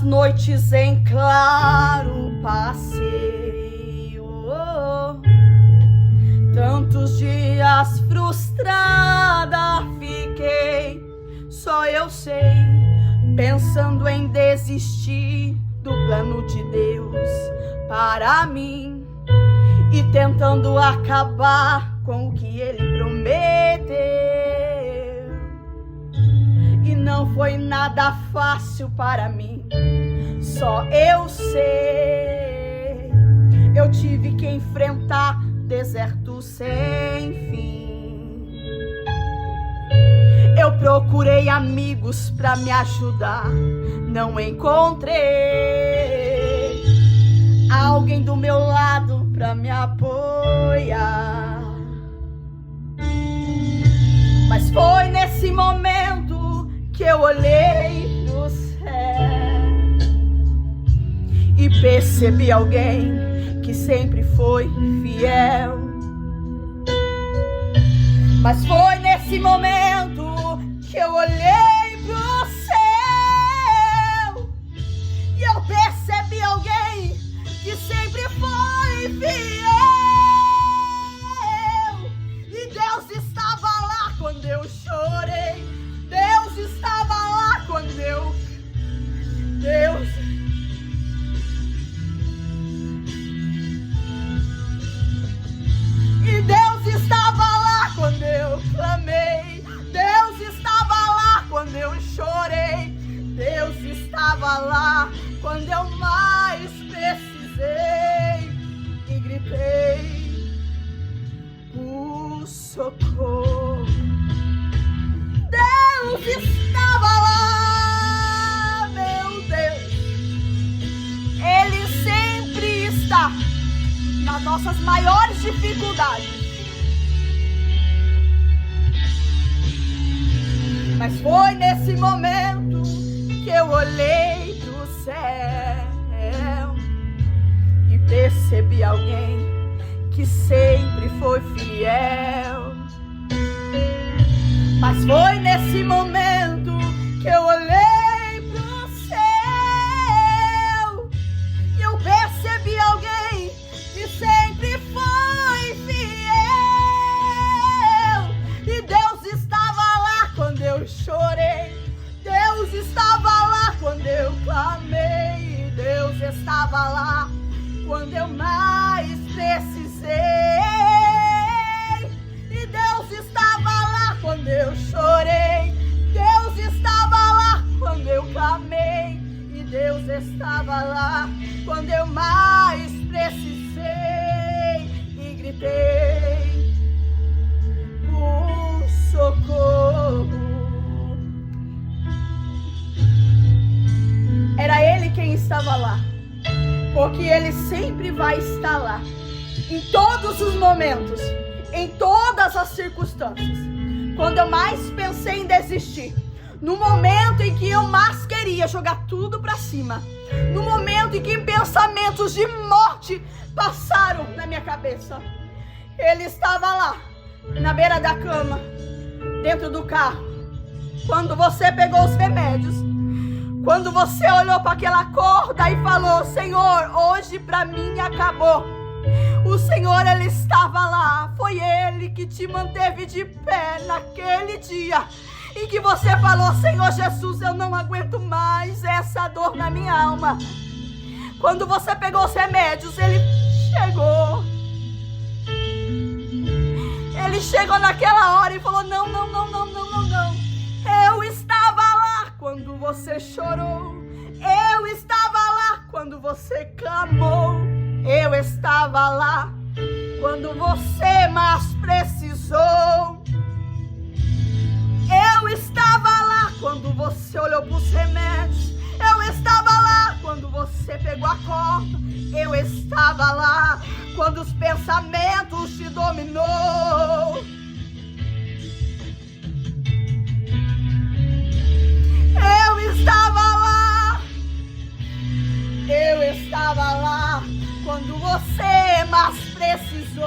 noites em claro passeio, tantos dias frustrada fiquei, só eu sei, pensando em desistir do plano de Deus para mim e tentando acabar com o que Ele prometeu. E não foi nada fácil para mim, só eu sei. Eu tive que enfrentar deserto sem fim. Eu procurei amigos pra me ajudar, não encontrei alguém do meu lado pra me apoiar. Mas foi nesse momento que eu olhei pro céu e percebi alguém que sempre foi fiel. Mas foi nesse momento que eu olhei pro céu e eu percebi alguém que sempre foi fiel. E Deus estava lá quando eu chorei. Deus estava lá quando E Deus estava lá quando eu clamei. Deus estava lá quando eu chorei. Deus estava lá quando eu mais precisei e gritei por socorro. Deus estava lá, meu Deus. Ele sempre está nas nossas maiores dificuldades. Mas foi nesse momento que eu olhei pro céu e percebi alguém que sempre foi fiel. Mas foi nesse momento que eu olhei pro céu e eu percebi alguém que sempre foi fiel. E Deus estava lá quando eu chorei. Deus estava lá quando eu clamei. Deus estava lá quando eu mais precisei. E Deus estava lá quando eu chorei. Deus estava lá quando eu clamei. E Deus estava lá quando eu mais precisei e gritei por socorro. Era Ele quem estava lá, porque Ele sempre vai estar lá, em todos os momentos, em todas as circunstâncias. Quando eu mais pensei em desistir, no momento em que eu mais queria jogar tudo pra cima, no momento em que pensamentos de morte passaram na minha cabeça, Ele estava lá, na beira da cama, dentro do carro. Quando você pegou os remédios, quando você olhou para aquela corda e falou: Senhor, hoje pra mim acabou. O Senhor, Ele estava lá. Foi Ele que te manteve de pé naquele dia em que você falou: Senhor Jesus, eu não aguento mais essa dor na minha alma. Quando você pegou os remédios, Ele chegou. Ele chegou naquela hora e falou: não. Eu estava lá quando você chorou. Eu estava lá quando você clamou. Eu estava lá quando você mais precisou. Eu estava lá quando você olhou para os remédios. Eu estava lá quando você pegou a corda. Eu estava lá quando os pensamentos te dominou. Eu estava lá. Eu estava lá quando você mais precisou.